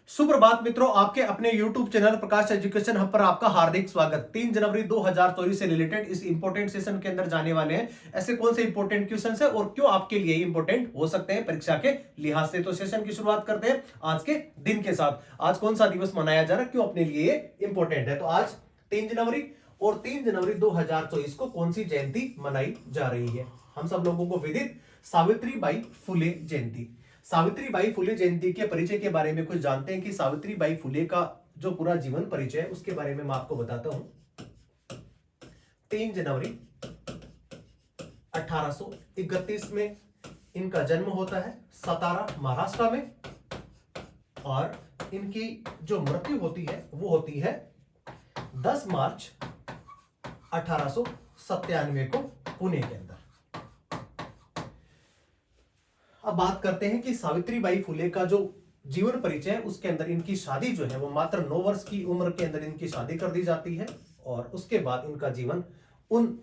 सुप्रभात मित्रों, आपके अपने YouTube चैनल प्रकाश एजुकेशन हब पर आपका हार्दिक स्वागत। 3 जनवरी 2024 से रिलेटेड इस इंपॉर्टेंट सेशन के अंदर जाने वाले हैं। ऐसे कौन से इंपॉर्टेंट क्वेश्चंस है और क्यों आपके लिए इंपॉर्टेंट हो सकते हैं परीक्षा के लिहाज से। तो सेशन की शुरुआत करते हैं आज के दिन के साथ। आज कौन सा दिवस मनाया जा रहा है, क्यों अपने लिए इंपॉर्टेंट है। तो आज 3 जनवरी और 3 जनवरी 2024 को कौन सी जयंती मनाई जा रही है। हम सब लोगों को विदित सावित्रीबाई फुले जयंती। सावित्रीबाई फुले जयंती के परिचय के बारे में कुछ जानते हैं कि सावित्रीबाई फुले का जो पूरा जीवन परिचय है उसके बारे में मैं आपको बताता हूं। 3 जनवरी 1831 में इनका जन्म होता है सतारा महाराष्ट्र में, और इनकी जो मृत्यु होती है वो होती है 10 मार्च 1897 को पुणे के अंदर। अब बात करते हैं कि सावित्रीबाई फुले का जो जीवन परिचय है उसके अंदर इनकी शादी जो है वो मात्र 9 वर्ष की उम्र के अंदर इनकी शादी कर दी जाती है, और उसके बाद इनका जीवन उन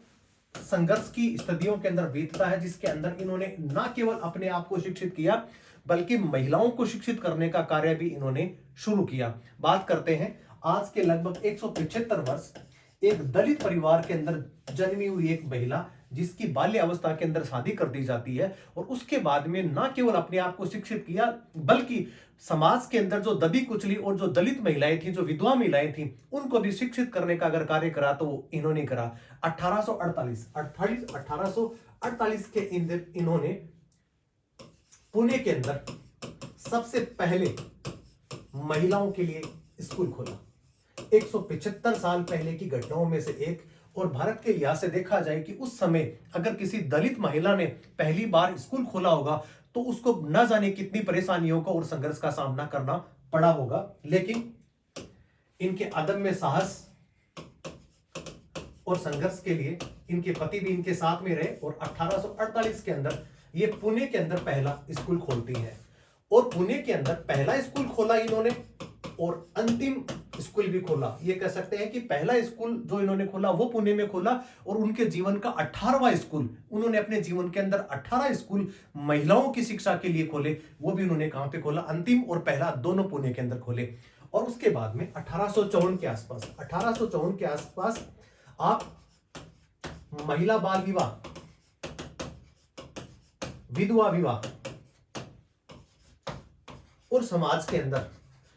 संघर्ष की स्थितियों के अंदर बीतता है जिसके अंदर इन्होंने न केवल अपने आप को शिक्षित किया बल्कि महिलाओं को शिक्षित करने का कार्य भी इन्होंने शुरू किया। बात करते हैं आज के लगभग 175 वर्ष एक दलित परिवार के अंदर जन्मी हुई एक महिला जिसकी बाल्य अवस्था के अंदर शादी कर दी जाती है, और उसके बाद में न केवल अपने आप को शिक्षित किया बल्कि समाज के अंदर जो दबी कुचली और जो दलित महिलाएं थी, जो विधवा महिलाएं थी, उनको भी शिक्षित करने का अगर कार्य करा तो वो इन्होंने करा। 1848 के अंदर इन्होंने पुणे के अंदर सबसे पहले महिलाओं के लिए स्कूल खोला। 175 साल पहले की घटनाओं में से एक, और भारत के लिहाज से देखा जाए कि उस समय अगर किसी दलित महिला ने पहली बार स्कूल खोला होगा तो उसको न जाने कितनी परेशानियों का और संघर्ष का सामना करना पड़ा होगा, लेकिन इनके अदम्य साहस और संघर्ष के लिए इनके पति भी इनके साथ में रहे, और 1848 के अंदर ये पुणे के अंदर पहला स्कूल खोलती है। और पुणे के अंदर पहला स्कूल खोला इन्होंने और अंतिम स्कूल भी खोला। ये कह सकते हैं कि पहला स्कूल जो इन्होंने खोला वो पुणे में खोला, और उनके जीवन का 18वां स्कूल उन्होंने अपने जीवन के अंदर 18 स्कूल महिलाओं की शिक्षा के लिए खोले। वो भी उन्होंने कहां पे खोला, अंतिम और पहला दोनों पुणे के अंदर खोले। और उसके बाद में 1854 के आसपास आप महिला बाल विवाह, विधवा विवाह और समाज के अंदर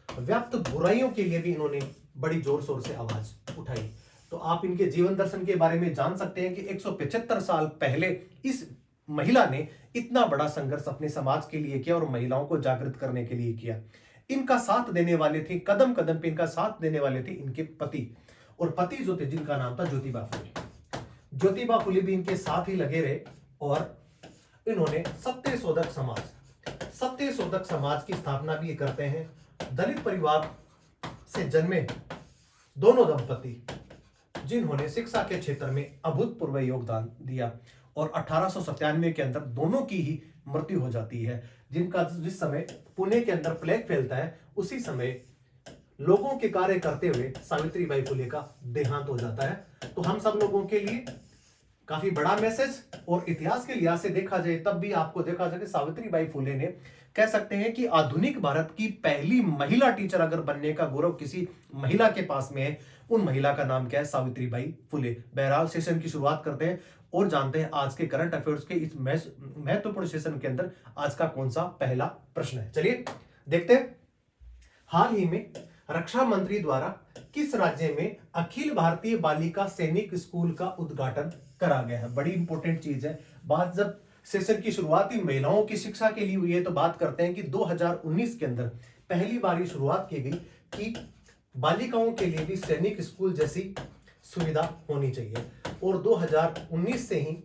व्याप्त बुराइयों के लिए भी इन्होंने बड़ी जोर शोर से आवाज उठाई। तो आप इनके जीवन दर्शन के बारे में जान सकते हैं कि 175 साल पहले इस महिला ने इतना बड़ा संघर्ष अपने समाज के लिए किया और महिलाओं को जागृत करने के लिए किया। इनका साथ देने वाले थे, कदम कदम पे इनका साथ देने वाले थे इनके पति, और पति जो थे जिनका नाम था ज्योतिबा फुले। ज्योतिबा फुले भी इनके साथ ही लगे रहे, और इन्होंने सत्यशोधक समाज की स्थापना भी करते हैं। दलित परिवार से जन्मे दोनों दंपति जिन्होंने शिक्षा के क्षेत्र में अभूतपूर्व योगदान दिया, और 1897 के अंदर दोनों की ही मृत्यु हो जाती है। जिस समय पुणे के अंदर प्लेग फैलता है उसी समय लोगों के कार्य करते हुए सावित्रीबाई फुले का देहांत हो जाता है। तो हम सब लोगों के लिए काफी बड़ा मैसेज, और इतिहास के लिहाज से देखा जाए तब भी आपको देखा जाए कि सावित्रीबाई फुले ने कह सकते हैं कि आधुनिक भारत की पहली महिला टीचर अगर बनने का गौरव किसी महिला के पास में है, उन महिला का नाम क्या है, सावित्रीबाई फुले। बहरहाल सेशन की शुरुआत करते हैं और जानते हैं आज के करंट अफेयर्स के इस महत्वपूर्ण सेशन के अंदर आज का कौन सा पहला प्रश्न है। चलिए देखते हैं। हाल ही में रक्षा मंत्री द्वारा किस राज्य में अखिल भारतीय बालिका सैनिक स्कूल का उद्घाटन करा गया है। बड़ी इंपॉर्टेंट चीज है। बात जब सेशन की शुरुआत ही महिलाओं की शिक्षा के लिए हुई है तो बात करते हैं कि 2019 के अंदर पहली बार शुरुआत की गई कि बालिकाओं के लिए भी सैनिक स्कूल जैसी सुविधा होनी चाहिए, और 2019 से ही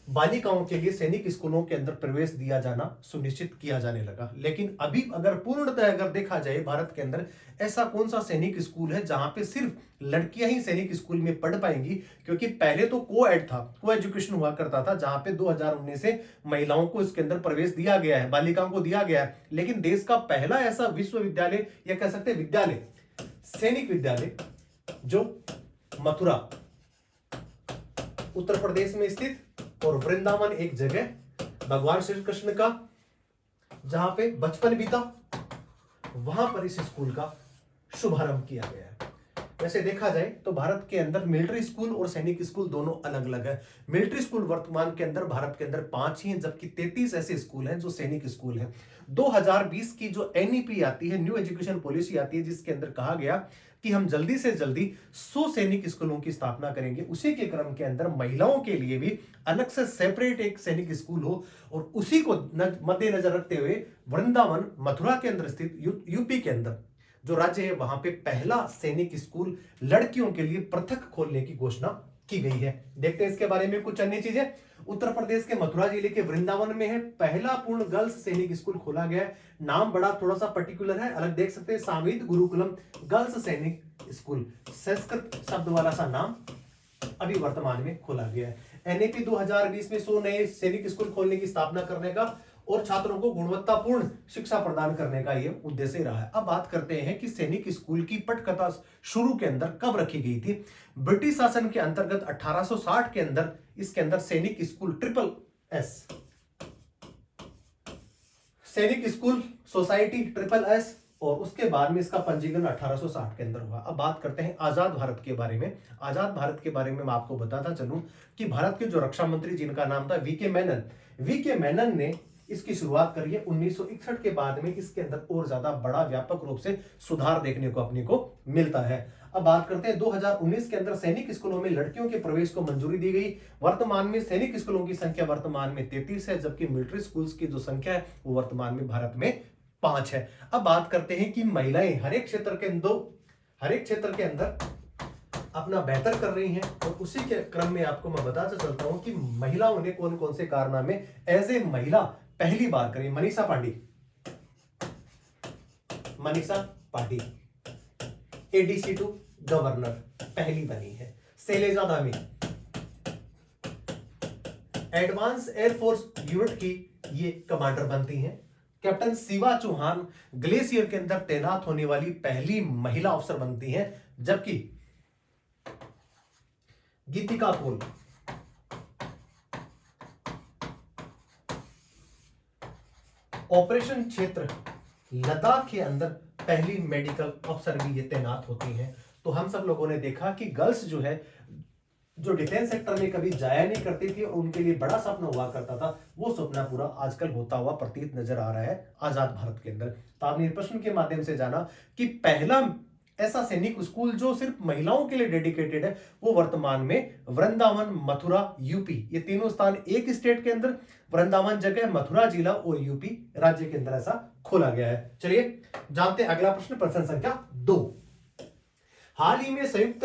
बालिकाओं के लिए सैनिक स्कूलों के अंदर प्रवेश दिया जाना सुनिश्चित किया जाने लगा। लेकिन अभी अगर पूर्णतः अगर देखा जाए भारत के अंदर ऐसा कौन सा सैनिक स्कूल है जहां पे सिर्फ लड़कियां ही सैनिक स्कूल में पढ़ पाएंगी, क्योंकि पहले तो को-एड था, को एजुकेशन हुआ करता था, जहां पे 2019 से महिलाओं को इसके अंदर प्रवेश दिया गया है, बालिकाओं को दिया गया है। लेकिन देश का पहला ऐसा विश्वविद्यालय या कह सकते हैं विद्यालय, सैनिक विद्यालय, जो मथुरा उत्तर प्रदेश में स्थित, और वृंदावन एक जगह भगवान श्री कृष्ण का जहां पे बचपन बीता, वहां पर इस स्कूल का शुभारंभ किया गया है। वैसे देखा जाए तो भारत के अंदर मिलिट्री स्कूल और सैनिक स्कूल दोनों अलग अलग है। मिलिट्री स्कूल वर्तमान के अंदर भारत के अंदर 5 ही हैं, जबकि 33 ऐसे स्कूल हैं जो सैनिक स्कूल हैं। 2020 की जो एनईपी आती है, न्यू एजुकेशन पॉलिसी आती है, जिसके अंदर कहा गया कि हम जल्दी से जल्दी 100 सैनिक स्कूलों की स्थापना करेंगे। उसी के क्रम के अंदर महिलाओं के लिए भी अलग से सेपरेट एक सैनिक स्कूल हो, और उसी को मद्देनजर रखते हुए वृंदावन मथुरा के अंदर स्थित यूपी के अंदर जो राज्य है वहां पे पहला सैनिक स्कूल लड़कियों के लिए पृथक खोलने की घोषणा की गई है। देखते हैं इसके बारे में कुछ अन्य चीजें। उत्तर प्रदेश के मथुरा जिले के वृंदावन में है पहला पूर्ण गर्ल्स सैनिक स्कूल खोला गया है। नाम बड़ा थोड़ा सा पर्टिकुलर है, अलग देख सकते हैं, साविद गुरुकुलम गर्ल्स सैनिक स्कूल, संस्कृत शब्द वाला सा नाम अभी वर्तमान में खोला गया है। एनएपी 2020 में 100 नए सैनिक स्कूल खोलने की स्थापना करने का और छात्रों को गुणवत्तापूर्ण शिक्षा प्रदान करने का यह उद्देश्य रहा है। अब बात करते हैं कि सैनिक स्कूल की पटकथा शुरू के अंदर कब रखी गई थी। ब्रिटिश शासन के अंतर्गत 1860 के अंदर इसके अंदर सैनिक स्कूल ट्रिपल एस सैनिक स्कूल सोसाइटी ट्रिपल एस, और उसके बाद में इसका पंजीकरण 1860 के अंदर हुआ। अब बात करते हैं आजाद भारत के बारे में। आजाद भारत के बारे में मैं आपको बताता चलूं कि भारत के जो रक्षा मंत्री जिनका नाम था वीके मेनन ने इसकी शुरुआत करी है 1961 के बाद में। इसके अंदर और ज्यादा बड़ा व्यापक रूप से सुधार देखने को अपने को मिलता है। अब बात करते हैं 2019 के अंदर सैनिक स्कूलों में लड़कियों के प्रवेश को मंजूरी दी गई। वर्तमान में सैनिक स्कूलों की संख्या वर्तमान में 33 है, जबकि मिलिट्री स्कूल्स की जो संख्या है वो वर्तमान में भारत में 5 है। अब बात करते हैं कि महिलाएं हर एक क्षेत्र के अंदर अपना बेहतर कर रही हैं, और उसी के क्रम में आपको मैं बताता चलता हूं कि महिलाओं ने कौन कौन से कारनामे एज ए महिला पहली बार करी। Manisha Pandey ADC to governor पहली बनी है। Shailaja Dhami advance air force unit की ये कमांडर बनती हैं। कैप्टन शिवा चौहान ग्लेशियर के अंदर तैनात होने वाली पहली महिला अफसर बनती हैं, जबकि गीतिका पोल ऑपरेशन क्षेत्र लद्दाख के अंदर पहली मेडिकल अफसर भी ये तैनात होती हैं। तो हम सब लोगों ने देखा कि गर्ल्स जो है जो डिफेंस सेक्टर में कभी जाया नहीं करती थी और उनके लिए बड़ा सपना हुआ करता था, वो सपना पूरा आजकल होता हुआ प्रतीत नजर आ रहा है आजाद भारत के अंदर। तो आपने प्रश्न के माध्यम से जाना कि पहला ऐसा सैनिक स्कूल जो सिर्फ महिलाओं के लिए डेडिकेटेड है वो वर्तमान में वृंदावन, मथुरा, यूपी, ये तीनों स्थान एक स्टेट के अंदर, वृंदावन जगह, मथुरा जिला और यूपी राज्य के अंदर ऐसा खोला गया है। चलिए जानते हैं अगला प्रश्न संख्या 2। हाल ही में संयुक्त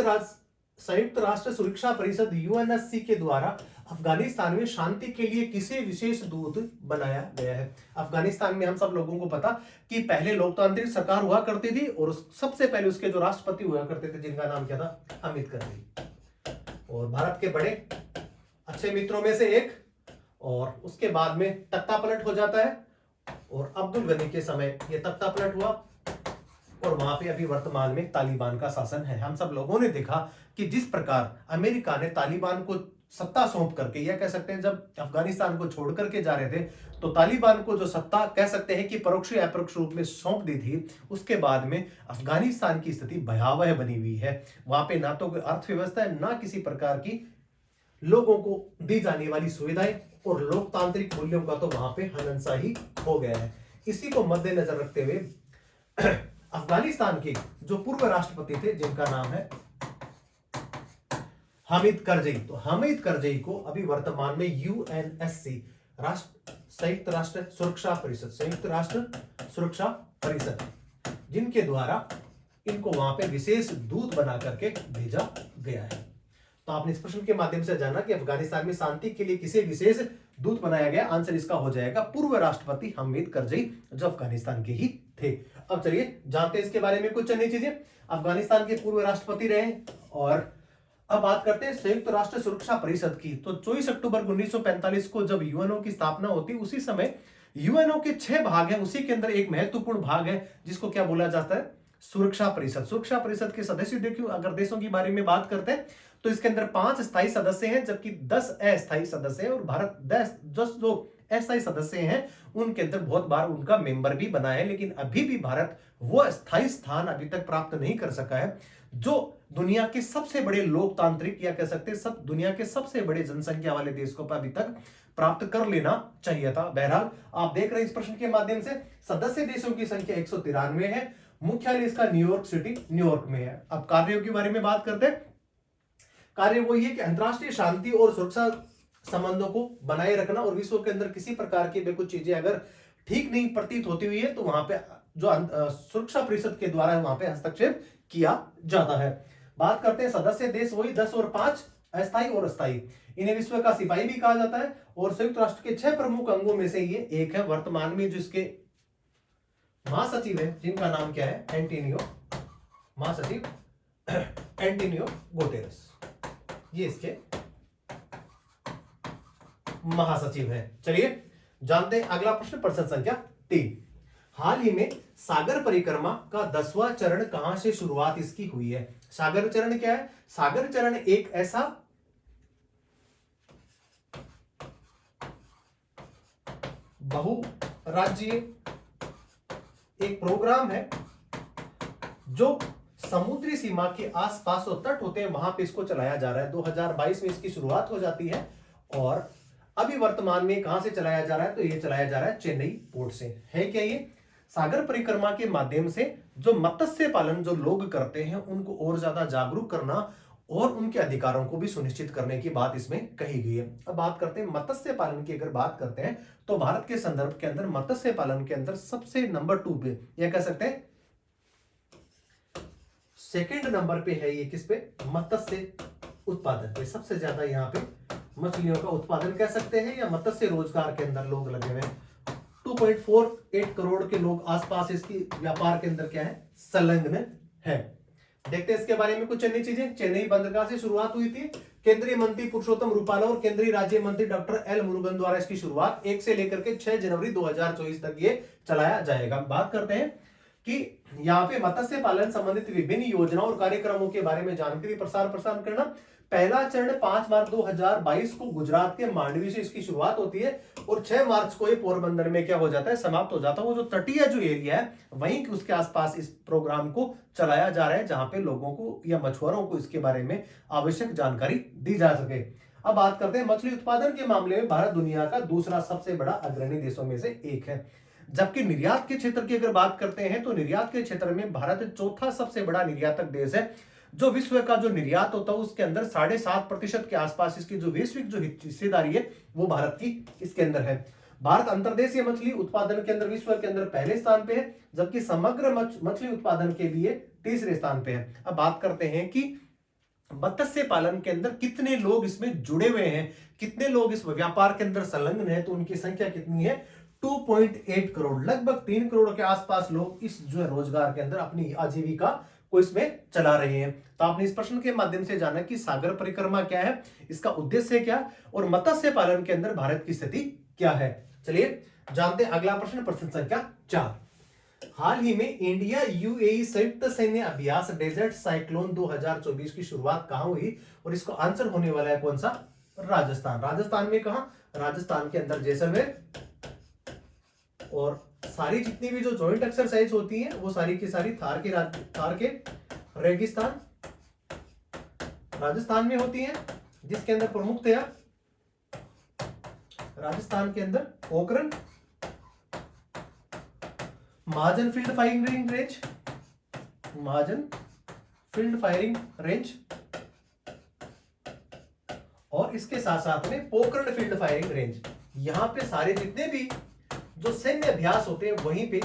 राष्ट्र सुरक्षा परिषद यूएनएससी के द्वारा अफगानिस्तान में शांति के लिए किसे विशेष दूत बनाया गया है। अफगानिस्तान में हम सब लोगों को पता कि पहले लोकतांत्रिक सरकार हुआ करती थी, और सबसे पहले उसके जो राष्ट्रपति हुआ करते थे जिनका नाम क्या था, हामिद करज़ई, और भारत के बड़े अच्छे मित्रों में से एक। और उसके बाद में तख्ता पलट हो जाता है, और अब्दुल गनी के समय यह तख्ता पलट हुआ, और वहां पे अभी वर्तमान में तालिबान का शासन है। हम सब लोगों ने देखा कि जिस प्रकार अमेरिका ने तालिबान को सत्ता सौंप करके, या कह सकते हैं जब अफगानिस्तान को छोड़ करके जा रहे थे तो तालिबान को जो सत्ता कह सकते हैं कि परोक्ष या अपरोक्ष रूप में सौंप दी थी, उसके बाद में अफगानिस्तान की स्थिति भयावह बनी हुई है। वहां पे ना तो कोई अर्थव्यवस्था है, ना किसी प्रकार की लोगों को दी जाने वाली सुविधाएं, और लोकतांत्रिक मूल्यों का तो वहां पे हननसा ही हो गया है। इसी को मद्देनजर रखते हुए अफगानिस्तान के जो पूर्व राष्ट्रपति थे जिनका नाम है हामिद करज़ई, तो हामिद करज़ई को अभी वर्तमान में यूएनएससी संयुक्त राष्ट्र सुरक्षा परिषद जिनके द्वारा इनको वहां पे विशेष दूत बना करके भेजा गया है। तो आपने इस प्रश्न के माध्यम से जाना कि अफगानिस्तान में शांति के लिए किसे विशेष दूत बनाया गया। आंसर इसका हो जाएगा पूर्व राष्ट्रपति हामिद करज़ई, जो अफगानिस्तान के ही थे। अब चलिए जानते हैं इसके बारे में कुछ अन्य चीजें। अफगानिस्तान के पूर्व राष्ट्रपति रहे। और अब बात करते हैं संयुक्त राष्ट्र सुरक्षा परिषद की। तो 24 अक्टूबर 1945 को जब यूएनओ की स्थापना होती, उसी समय यूएनओ के 6 भाग हैं, उसी के अंदर एक महत्वपूर्ण भाग है जिसको क्या बोला जाता है, सुरक्षा परिषद। सुरक्षा परिषद के सदस्य देखिए, अगर देशों के बारे में बात करते हैं तो इसके अंदर 5 स्थायी सदस्य हैं, जबकि 10 अस्थायी सदस्य हैं। और भारत 10 जो अस्थायी सदस्य हैं उनके अंदर बहुत बार उनका मेंबर भी बना है, लेकिन अभी भी भारत वो स्थायी स्थान अभी तक प्राप्त नहीं कर सका है जो दुनिया के सबसे बड़े लोकतांत्रिक या कह सकते हैं सब दुनिया के सबसे बड़े जनसंख्या वाले देश को अभी तक प्राप्त कर लेना चाहिए था। बहरहाल आप देख रहे हैं इस प्रश्न के माध्यम से सदस्य देशों की संख्या 193 है, मुख्यालय इसका न्यूयॉर्क सिटी न्यूयॉर्क में है। अब कार्यों के बारे में बात करते हैं। कार्य वही है कि अंतरराष्ट्रीय शांति और सुरक्षा संबंधों को बनाए रखना और विश्व के अंदर किसी प्रकार की भी कुछ चीजें अगर ठीक नहीं प्रतीत होती हुई है तो वहां पे जो सुरक्षा परिषद के द्वारा वहां पे हस्तक्षेप किया जाता है। बात करते हैं सदस्य देश वही 10 और 5 अस्थायी और अस्थायी, इन्हें विश्व का सिपाही भी कहा जाता है और संयुक्त राष्ट्र के 6 प्रमुख अंगों में से ये एक है। वर्तमान में जिसके महासचिव है जिनका नाम क्या है, एंटोनियो, महासचिव एंटोनियो गुटेरेस, ये इसके महासचिव हैं। चलिए जानते हैं अगला प्रश्न, प्रश्न संख्या 3। हाल ही में सागर परिक्रमा का 10वां चरण कहां से शुरुआत इसकी हुई है? सागर चरण क्या है? सागर चरण एक ऐसा बहुराज्यीय एक प्रोग्राम है जो समुद्री सीमा के आसपास जो तट होते हैं वहां पे इसको चलाया जा रहा है। 2022 में इसकी शुरुआत हो जाती है और अभी वर्तमान में कहां से चलाया जा रहा है? तो ये चलाया जा रहा है चेन्नई पोर्ट से। है क्या ये? सागर परिक्रमा के माध्यम से जो मत्स्य पालन जो लोग करते हैं उनको और ज्यादा जागरूक करना और उनके अधिकारों को भी सुनिश्चित करने की बात इसमें कही गई है। अब बात करते हैं मत्स्य पालन की। अगर बात करते हैं तो भारत के संदर्भ के अंदर मत्स्य पालन के अंदर सबसे नंबर 2 पे यह कह सकते हैं सेकंड नंबर पे है ये, किस पे? मत्स्य उत्पादन पे सबसे ज्यादा यहाँ पे मछलियों का उत्पादन कह सकते हैं या मत्स्य रोजगार के अंदर लोग लगे हुए हैं। 2.48 करोड़ के लोग आसपास इसकी व्यापार के अंदर क्या है, संलग्न है। देखते हैं इसके बारे में कुछ चेन्नई चीजें। चेन्नई बंदरगाह से शुरुआत हुई थी। केंद्रीय मंत्री पुरुषोत्तम रूपाला और केंद्रीय राज्य मंत्री डॉक्टर एल मुरुगन द्वारा इसकी शुरुआत 1 से लेकर के 6 जनवरी 2024 तक ये चलाया जाएगा। बात करते हैं कि यहाँ पे मत्स्य पालन संबंधित विभिन्न योजनाओं और कार्यक्रमों के बारे में जानकारी प्रसार करना। पहला चरण 5 मार्च 2022 को गुजरात के मांडवी से इसकी शुरुआत होती है और 6 मार्च को ये पोरबंदर में क्या हो जाता है, समाप्त हो जाता है। वो जो तटीय जो एरिया है वहीं उसके आसपास इस प्रोग्राम को चलाया जा रहा है जहां पे लोगों को या मछुआरों को इसके बारे में आवश्यक जानकारी दी जा सके। अब बात करते हैं मछली उत्पादन के मामले में भारत दुनिया का दूसरा सबसे बड़ा अग्रणी देशों में से एक है, जबकि निर्यात के क्षेत्र की अगर बात करते हैं तो निर्यात के क्षेत्र में भारत चौथा सबसे बड़ा निर्यातक देश है। जो विश्व का जो निर्यात होता है उसके अंदर 7.5% के आसपास इसकी जो वैश्विक जो हिस्सेदारी है वो भारत की इसके अंदर है। भारत अंतर्देशीय मछली उत्पादन के अंदर विश्व के अंदर पहले स्थान पे है, जबकि समग्र मछली उत्पादन के लिए तीसरे स्थान पे है। अब बात करते हैं कि मत्स्य पालन के अंदर कितने लोग इसमें जुड़े हुए हैं, कितने लोग इस व्यापार के अंदर संलग्न है, तो उनकी संख्या कितनी है? 2.8 करोड़, लगभग 3 करोड़ के आसपास लोग इस जो है रोजगार के अंदर अपनी आजीविका को इसमें चला रहे हैं। तो आपने इस प्रश्न के माध्यम से जाना कि सागर परिक्रमा क्या है, इसका उद्देश्य क्या और मत्स्य पालन के अंदर भारत की स्थिति क्या है। चलिए जानते हैं अगला प्रश्न, प्रश्न संख्या 4। हाल ही में इंडिया यूएई संयुक्त सैन्य अभ्यास डेजर्ट साइक्लोन 2024 की शुरुआत कहां हुई और इसको आंसर होने वाला है कौन सा? राजस्थान। राजस्थान में कहां? राजस्थान के अंदर जैसलमेर। और सारी जितनी भी जो जॉइंट एक्सरसाइज होती है वो सारी की सारी थार के रेगिस्तान राजस्थान में होती है, जिसके अंदर प्रमुखतया राजस्थान के अंदर पोखरण, महाजन फील्ड फायरिंग रेंज, महाजन फील्ड फायरिंग रेंज और इसके साथ साथ में पोखरण फील्ड फायरिंग रेंज। यहां पे सारे जितने भी जो सैन्य अभ्यास होते हैं वहीं पे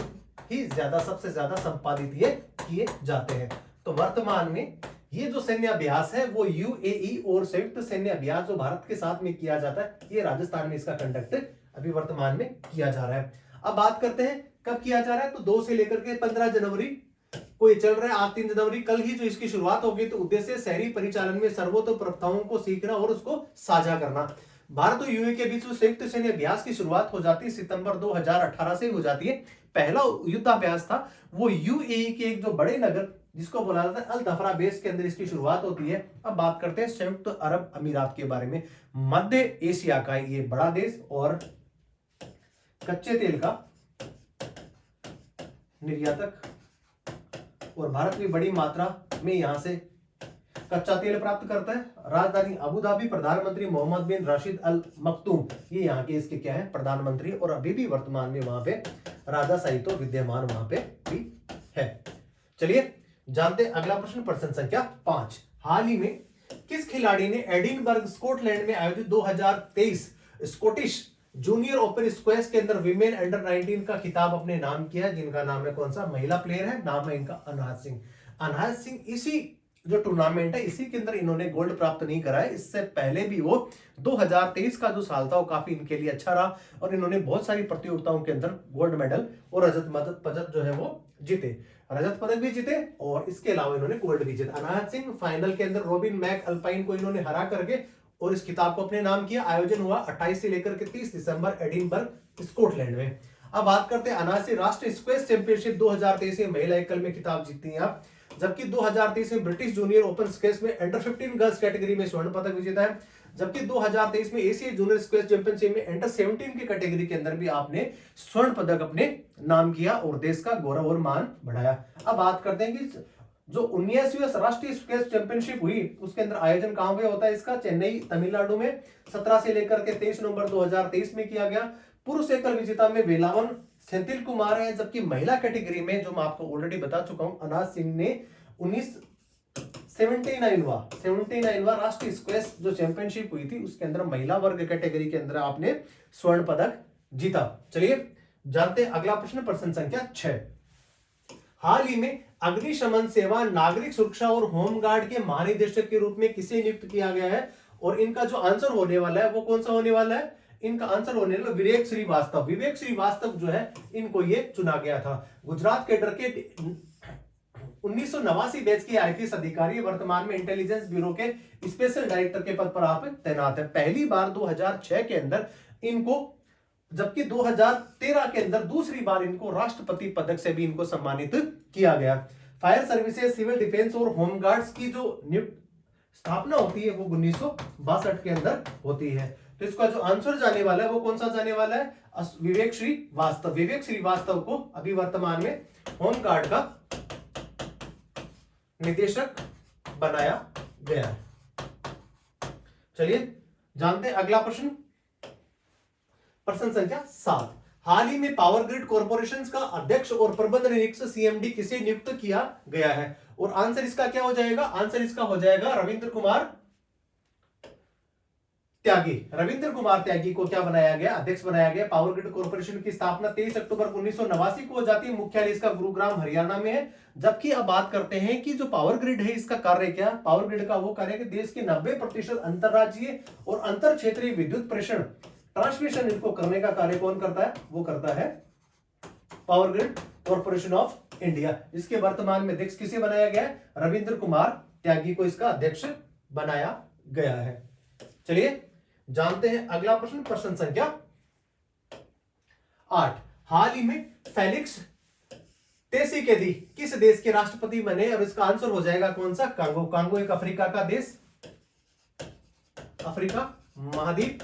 ही सबसे ज्यादा संपादित ये किए जाते हैं। तो वर्तमान में ये जो सैन्य अभ्यास है वो यूएई और संयुक्त सैन्य अभ्यास जो भारत के साथ में किया जाता है, ये राजस्थान में इसका कंडक्ट अभी वर्तमान में किया जा रहा है। अब बात करते हैं कब किया जा रहा है, तो 2 से लेकर के 15 जनवरी को ये चल रहा है। आज 3 जनवरी कल ही जो इसकी शुरुआत होगी। तो उद्देश्य शहरी परिचालन में सर्वोत्तम प्रथाओं को सीखना और उसको साझा करना। भारत और यूएई के बीच संयुक्त सैन्य अभ्यास की शुरुआत हो जाती है सितंबर 2018 से हो जाती है। पहला युद्धाभ्यास था वो यूएई के एक जो बड़े नगर जिसको बोला जाता है अल दफरा बेस के अंदर इसकी शुरुआत होती है। अब बात करते हैं संयुक्त अरब अमीरात के बारे में। मध्य एशिया का ये बड़ा देश और कच्चे तेल का निर्यातक, और भारत भी बड़ी मात्रा में यहां से कच्चा तेल प्राप्त करता है। राजधानी अबू धाबी, प्रधानमंत्री मोहम्मद बिन राशिद अल मखतूम, ये यहाँ के इसके क्या है, प्रधानमंत्री, और अभी भी वर्तमान में वहां पे राजाशाही तो विद्यमान वहां पे भी है। चलिए जानते हैं अगला प्रश्न, प्रश्न संख्या 5। हाल ही में किस खिलाड़ी ने एडिनबर्ग स्कॉटलैंड में आयोजित 2023 स्कॉटिश जूनियर ओपन स्क्वैश के अंदर विमेन अंडर 19 का खिताब अपने नाम किया, जिनका नाम है कौन सा, महिला प्लेयर है, नाम है इनका अनहद सिंह। अनहद सिंह इसी जो टूर्नामेंट है इसी के अंदर इन्होंने गोल्ड प्राप्त नहीं करा है, इससे पहले भी वो 2023 का जो साल था वो काफी इनके लिए अच्छा रहा और इन्होंने बहुत सारी प्रतियोगिताओं के अंदर गोल्ड मेडल और रजत पदक जो है वो जीते, रजत पदक भी जीते और इसके अलावा इन्होंने गोल्ड भी जीता। अनहद सिंह फाइनल के अंदर रॉबिन मैक अल्पाइन को इन्होंने हरा करके और इस खिताब को अपने नाम किया। आयोजन हुआ 28 से लेकर के 30 दिसंबर एडिनबर्ग स्कॉटलैंड में। अब बात करते हैं अनहद सिंह राष्ट्रीय स्क्वैश चैंपियनशिप 2023 में महिला एकल में खिताब जीतती हैं आप, जबकि 2023 में ब्रिटिश जूनियर ओपन स्क्वैश में अंडर 15 गर्ल्स कैटेगरी में स्वर्ण पदक विजेता है, जबकि 2023 में एशिया जूनियर स्क्वैश चैंपियनशिप में अंडर 17 की कैटेगरी के अंदर भी आपने स्वर्ण पदक अपने नाम किया और देश का गौरव और मान बढ़ाया। अब बात करते हैं कि जो 19वीं राष्ट्रीय स्क्वैश चैंपियनशिप हुई उसके अंदर आयोजन कहां पे होता है इसका, चेन्नई तमिलनाडु में 17 से लेकर के 23 नवंबर 2023 में किया गया। पुरुष एकल विजेता में वेलावन सेंथिल कुमार है, जबकि महिला कैटेगरी में जो मैं आपको ऑलरेडी बता चुका हूं अनहद सिंह ने 79वां राष्ट्रीय स्क्वैश जो चैंपियनशिप हुई थी उसके अंदर महिला वर्ग कैटेगरी के अंदर आपने स्वर्ण पदक जीता। चलिए जानते हैं अगला प्रश्न, प्रश्न संख्या 6। हाल ही में अग्निशमन सेवा, नागरिक सुरक्षा और होमगार्ड के महानिदेशक के रूप में किसे नियुक्त किया गया है, और इनका जो आंसर होने वाला है वो कौन सा होने वाला है, इनका आंसर होने वाला विवेक श्रीवास्तव। विवेक श्रीवास्तव जो है इनको ये चुना गया था। गुजरात कैडर के 1989 बैच के आईपीएस अधिकारी, वर्तमान में इंटेलिजेंस ब्यूरो के स्पेशल डायरेक्टर के पद पर आप तैनात है। पहली बार 2006 के अंदर इनको, जबकि 2013 के अंदर दूसरी बार इनको राष्ट्रपति पदक से भी इनको सम्मानित किया गया। फायर सर्विसेज, सिविल डिफेंस और होमगार्ड्स की जो स्थापना होती है वो 1962 के अंदर होती है। तो इसका जो आंसर जाने वाला है वो कौन सा जाने वाला है, विवेक श्रीवास्तव। विवेक श्रीवास्तव को अभी वर्तमान में होमगार्ड का निदेशक बनाया गया है। चलिए जानते हैं अगला प्रश्न, प्रश्न संख्या 7। हाल ही में पावर ग्रिड कॉर्पोरेशन का अध्यक्ष और प्रबंध निरीक्षक सीएमडी किसे नियुक्त किया गया है, और आंसर इसका क्या हो जाएगा, आंसर इसका हो जाएगा रविंद्र कुमार त्यागी। रविंद्र कुमार त्यागी को क्या बनाया गया, अध्यक्ष बनाया गया। पावर ग्रिड कॉर्पोरेशन की स्थापना 23 अक्टूबर 1989 को हो जाती है। मुख्यालय इसका गुरुग्राम हरियाणा में है। जबकि अब बात करते हैं कि जो पावर ग्रिड है इसका कार्य क्या, पावर ग्रिड का वो कार्य कि देश के 90% अंतरराज्यीय और अंतर क्षेत्रीय विद्युत प्रेषण ट्रांसमिशन इनको करने का कार्य कौन करता है, वो करता है power grid corporation of India. इसके वर्तमान में अध्यक्ष किसे बनाया गया है, रविंद्र कुमार त्यागी को इसका अध्यक्ष बनाया गया है। चलिए जानते हैं अगला प्रश्न, प्रश्न संख्या 8। हाल ही में फेलिक्स त्सेकेदी किस देश के राष्ट्रपति बने, और इसका आंसर हो जाएगा कौन सा, कांगो। कांगो एक अफ्रीका का देश, अफ्रीका महाद्वीप,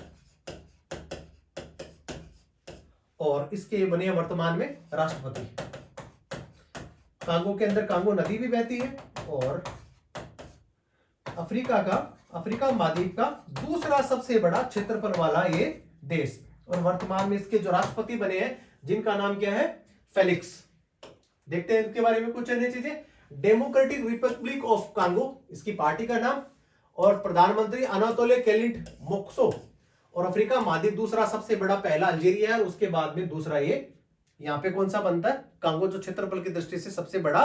और इसके बने वर्तमान में राष्ट्रपति। कांगो के अंदर कांगो नदी भी बहती है और अफ्रीका महाद्वीप का दूसरा सबसे बड़ा क्षेत्रफल वाला ये देश, और वर्तमान में इसके जो राष्ट्रपति बने हैं जिनका नाम क्या है, फेलिक्स। देखते हैं इसके बारे में कुछ अन्य चीजें। डेमोक्रेटिक रिपब्लिक ऑफ कांगो इसकी पार्टी का नाम, और प्रधानमंत्री अनातोले कैलिट मोक्सो, और अफ्रीका महाद्वीप दूसरा सबसे बड़ा, पहला अल्जीरिया है, उसके बाद में दूसरा ये यहाँ पे कौन सा बनता है, कांगो, जो क्षेत्रफल की दृष्टि से सबसे बड़ा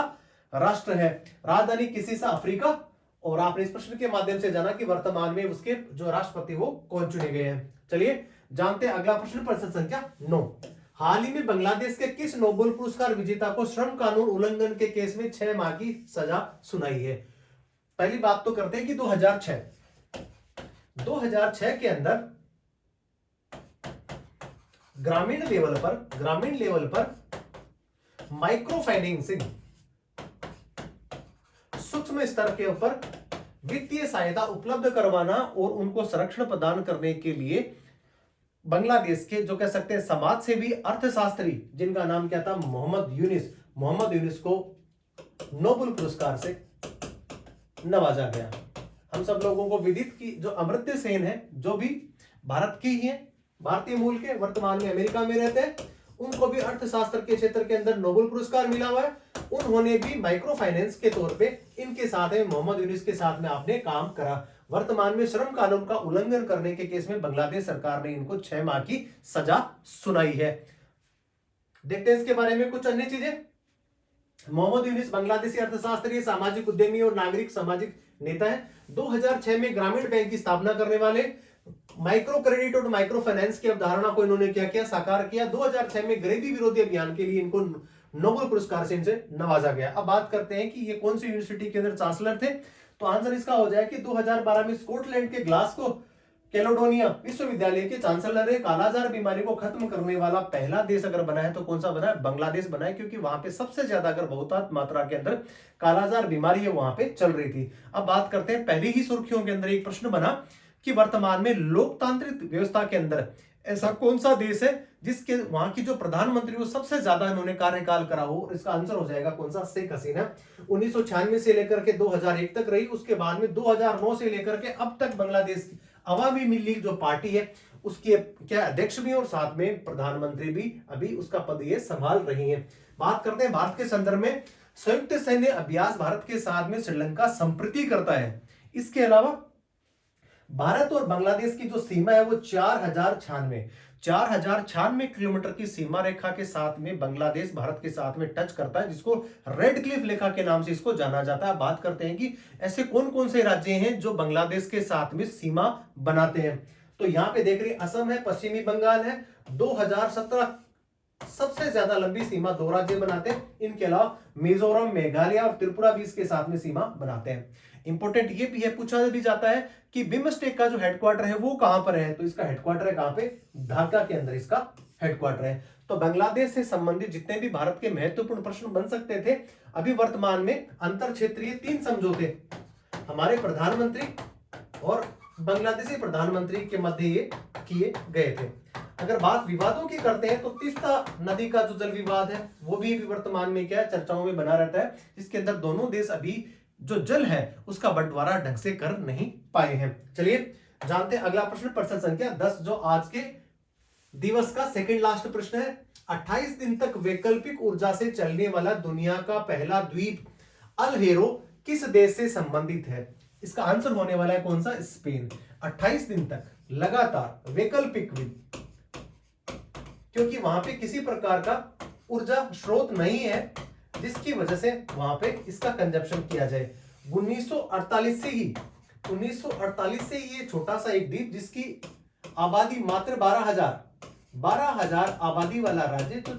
राष्ट्र है। राजधानी किसीसा अफ्रीका, और आपने इस प्रश्न के माध्यम से जाना कि वर्तमान में उसके जो राष्ट्रपति वो कौन चुने गए हैं। चलिए जानते हैं अगला प्रश्न, प्रश्न संख्या 9। हाल ही में बांग्लादेश के किस नोबेल पुरस्कार विजेता को श्रम कानून उल्लंघन के केस में 6 माह की सजा सुनाई है। पहली बात तो करते हैं कि 2006 के अंदर ग्रामीण लेवल पर माइक्रो फाइनेंसिंग, सूक्ष्म स्तर के ऊपर वित्तीय सहायता उपलब्ध करवाना और उनको संरक्षण प्रदान करने के लिए बांग्लादेश के जो कह सकते हैं समाज सेवी अर्थशास्त्री, जिनका नाम क्या था, मोहम्मद यूनिस को नोबेल पुरस्कार से नवाजा गया। हम सब लोगों को विदित की जो अमर्त्य सेन है, जो भी भारत की ही है, भारतीय मूल के, वर्तमान में अमेरिका में रहते हैं, उनको भी अर्थशास्त्र के क्षेत्र के अंदर नोबेल पुरस्कार मिला हुआ है। उन्होंने भी माइक्रो फाइनेंस के तौर पे इनके साथ में, मोहम्मद यूनिस के साथ में आपने काम करा। वर्तमान में श्रम कानून का उल्लंघन करने के केस में बांग्लादेश सरकार ने इनको 6 माह की सजा सुनाई है। देखते हैं इसके बारे में कुछ अन्य चीजें। मोहम्मद यूनिस बांग्लादेशी अर्थशास्त्री, सामाजिक उद्यमी और नागरिक सामाजिक नेता है। 2006 में ग्रामीण बैंक की स्थापना करने वाले, माइक्रो क्रेडिट और माइक्रो फाइनेंस की अवधारणा को इन्होंने क्या किया, साकार किया। 2006 में गरीबी विरोधी अभियान के लिए इनको नोबेल पुरस्कार से इनसे नवाजा गया। अब बात करते हैं कि ये कौन सी यूनिवर्सिटी के अंदर चांसलर थे, तो आंसर इसका हो जाए कि 2012 में स्कॉटलैंड के ग्लासगो कैलेडोनिया विश्वविद्यालय के चांसलर है। कालाजार बीमारी को खत्म करने वाला पहला देश अगर बना है तो कौन सा बना है, बांग्लादेश बना है, क्योंकि वहां पे सबसे ज्यादा अगर बहुतायत मात्रा के अंदर कालाजार बीमारी है वहां पे चल रही थी। अब बात करते हैं, पहली ही सुर्खियों के अंदर एक प्रश्न बना कि वर्तमान में लोकतांत्रिक व्यवस्था के अंदर ऐसा कौन सा देश है जिसके वहां की जो प्रधानमंत्री हो सबसे ज्यादा इन्होंने कार्यकाल करा हो। इसका आंसर हो जाएगा कौन सा, शेख हसीना। 1996 से लेकर के 2001 तक रही, उसके बाद में 2009 से लेकर के अब तक बांग्लादेश अवामी लीग जो पार्टी है उसके क्या अध्यक्ष भी और साथ में प्रधानमंत्री भी अभी उसका पद ये संभाल रही है। बात करते हैं भारत के संदर्भ में, संयुक्त सैन्य अभ्यास भारत के साथ में श्रीलंका संप्रति करता है। इसके अलावा भारत और बांग्लादेश की जो सीमा है वो 4096 किलोमीटर की सीमा रेखा के साथ में बांग्लादेश भारत के साथ में टच करता है, जिसको रेड क्लिफ रेखा के नाम से इसको जाना जाता है। बात करते हैं कि ऐसे कौन कौन से राज्य हैं जो बांग्लादेश के साथ में सीमा बनाते हैं, तो यहां पे देख रही असम है, पश्चिमी बंगाल है। 2017 सबसे ज्यादा लंबी सीमा 2 राज्य बनाते हैं। इनके अलावा मिजोरम, मेघालय और त्रिपुरा भी इसके साथ में सीमा बनाते हैं। इंपॉर्टेंट ये भी है, पूछा भी जाता है कि बिम्स्टेक का जो हेडक्वार्टर है वो कहां पर है, तो इसका हेडक्वार्टर है कहां पे, ढाका के अंदर इसका हेडक्वार्टर है। तो बांग्लादेश से संबंधित जितने भी भारत के महत्वपूर्ण प्रश्न बन सकते थे, अभी वर्तमान में अंतर क्षेत्रीय 3 समझौते हमारे प्रधानमंत्री और बांग्लादेशी प्रधानमंत्री के मध्य ये किए गए थे। अगर बात विवादों की करते हैं तो तीस्ता नदी का जो जल विवाद है वो भी वर्तमान में क्या है, चर्चाओं में बना रहता है, जिसके अंदर दोनों देश अभी जो जल है उसका बंटवारा ढंग से कर नहीं पाए हैं। चलिए जानते हैं अगला प्रश्न, प्रश्न संख्या 10, जो आज के दिवस का सेकंड लास्ट प्रश्न है। 28 दिन तक वैकल्पिक ऊर्जा से चलने वाला दुनिया का पहला द्वीप अल हेरो किस देश से संबंधित है? इसका आंसर होने वाला है कौन सा, स्पेन। 28 दिन तक लगातार वैकल्पिक, क्योंकि वहां पे किसी प्रकार का ऊर्जा स्रोत नहीं है जिसकी वजह से वहां पे इसका कंजप्शन किया जाए। 1948 से ही ये छोटा सा एक द्वीप, जिसकी आबादी मात्र 12,000 आबादी वाला राज्य, तो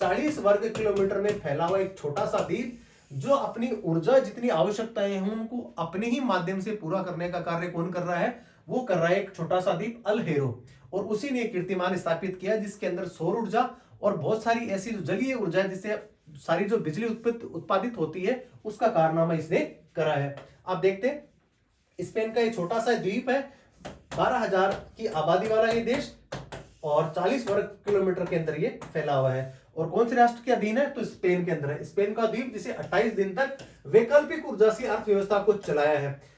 40 वर्ग किलोमीटर में फैला हुआ एक छोटा सा द्वीप, जो अपनी ऊर्जा जितनी आवश्यकताएं हैं उनको अपने ही माध्यम से पूरा करने का कार्य कौन कर रहा है, वो कर रहा है एक छोटा सा द्वीप अल हेरो। और उसी ने कीर्तिमान स्थापित किया जिसके अंदर सौर ऊर्जा और बहुत सारी ऐसी जलीय ऊर्जा है जिससे सारी जो बिजली उत्पादित होती है उसका कारनामा इसने करा है। आप देखते हैं स्पेन का ये छोटा सा द्वीप है, 12,000 की आबादी वाला ये देश और 40 वर्ग किलोमीटर के अंदर ये फैला हुआ है। और कौन से राष्ट्र के अधीन है, तो स्पेन के अंदर है। स्पेन का द्वीप जिसे 28 दिन तक वैकल्पिक ऊर्जा से अर्थव्यवस्था को चलाया है।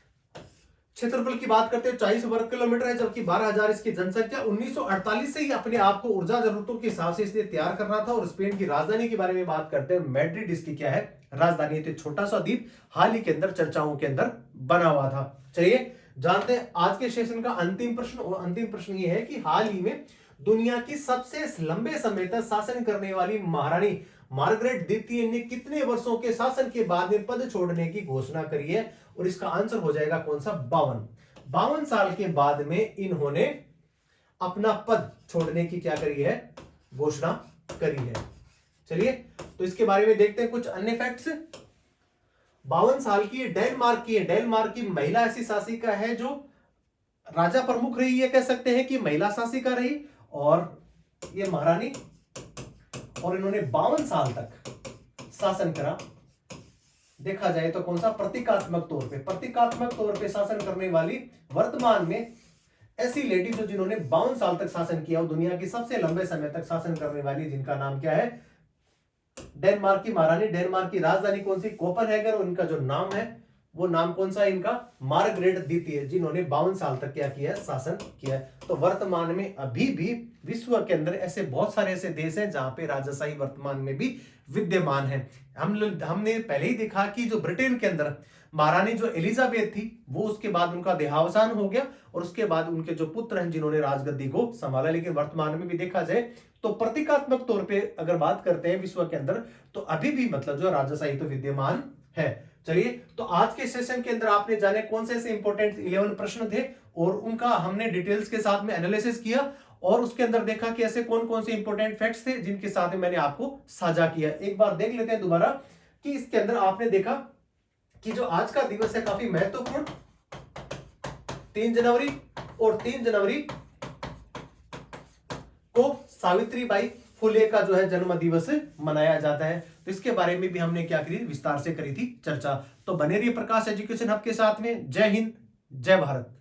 क्षेत्रफल की बात करते हैं 40 वर्ग किलोमीटर है, जबकि 12,000 इसकी जनसंख्या। 1948 से ही अपने आप को ऊर्जा जरूरतों के हिसाब से इसलिए तैयार करना था। और स्पेन की राजधानी के बारे में बात करते हैं, मैड्रिड इसकी क्या है, राजधानी। तो छोटा सा द्वीप हाल ही के अंदर चर्चाओं के अंदर बना हुआ था। चलिए जानते हैं आज के सेशन का अंतिम प्रश्न, और अंतिम प्रश्न ये है कि हाल ही में दुनिया की सबसे लंबे समय तक शासन करने वाली महारानी मार्गरेट द्वितीय ने कितने वर्षों के शासन के बाद में पद छोड़ने की घोषणा करी है? और इसका आंसर हो जाएगा कौन सा, 52 साल के बाद में इन्होंने अपना पद छोड़ने की क्या करी है, घोषणा करी है। चलिए तो इसके बारे में देखते हैं कुछ अन्य फैक्ट्स। 52 साल की डेनमार्क की है। डेनमार्क की महिला ऐसी शासिका है जो राजा प्रमुख रही है, कह सकते हैं कि महिला शासिका रही, और ये महारानी, और इन्होंने 52 साल तक शासन करा। देखा जाए तो कौन सा, प्रतीकात्मक तौर पे शासन करने वाली वर्तमान में ऐसी लेडी जो जिन्होंने 52 साल तक शासन किया, वो दुनिया की सबसे लंबे समय तक शासन करने वाली, जिनका नाम क्या है? डेनमार्क की महारानी। डेनमार्क की राजधानी कौन सी? कोपेनहेगन। और इनका जो नाम है वो नाम कौन सा है इनका? मार्गरेट द्वितीय, जिन्होंने 52 साल तक क्या किया है? शासन किया है। तो वर्तमान में अभी भी विश्व के अंदर ऐसे बहुत सारे ऐसे देश हैं जहां पे राजाशाही वर्तमान में भी विद्यमान है। हमने पहले ही देखा कि जो ब्रिटेन के अंदर महारानी जो एलिजाबेथ थी, वो उसके बाद उनका देहावसान हो गया और उसके बाद उनके जो पुत्र हैं जिन्होंने राजगद्दी को संभाला। लेकिन वर्तमान में भी देखा जाए तो प्रतीकात्मक तौर पे अगर बात करते हैं विश्व के अंदर, तो अभी भी मतलब जो राजाशाही तो विद्यमान है। चलिए, तो आज के सेशन के अंदर आपने जाने कौन से ऐसे इंपॉर्टेंट 11 प्रश्न थे और उनका हमने डिटेल्स के साथ में एनालिसिस किया और उसके अंदर देखा कि ऐसे कौन कौन से इंपॉर्टेंट फैक्ट्स थे जिनके साथ में मैंने आपको साझा किया। एक बार देख लेते हैं दोबारा कि इसके अंदर आपने देखा कि जो आज का दिवस है काफी महत्वपूर्ण, 3 जनवरी, और 3 जनवरी को सावित्रीबाई फुले का जो है जन्म दिवस मनाया जाता है। तो इसके बारे में भी हमने क्या करी? विस्तार से करी थी चर्चा। तो बने रहिए प्रकाश एजुकेशन हब के साथ में। जय हिंद, जय भारत।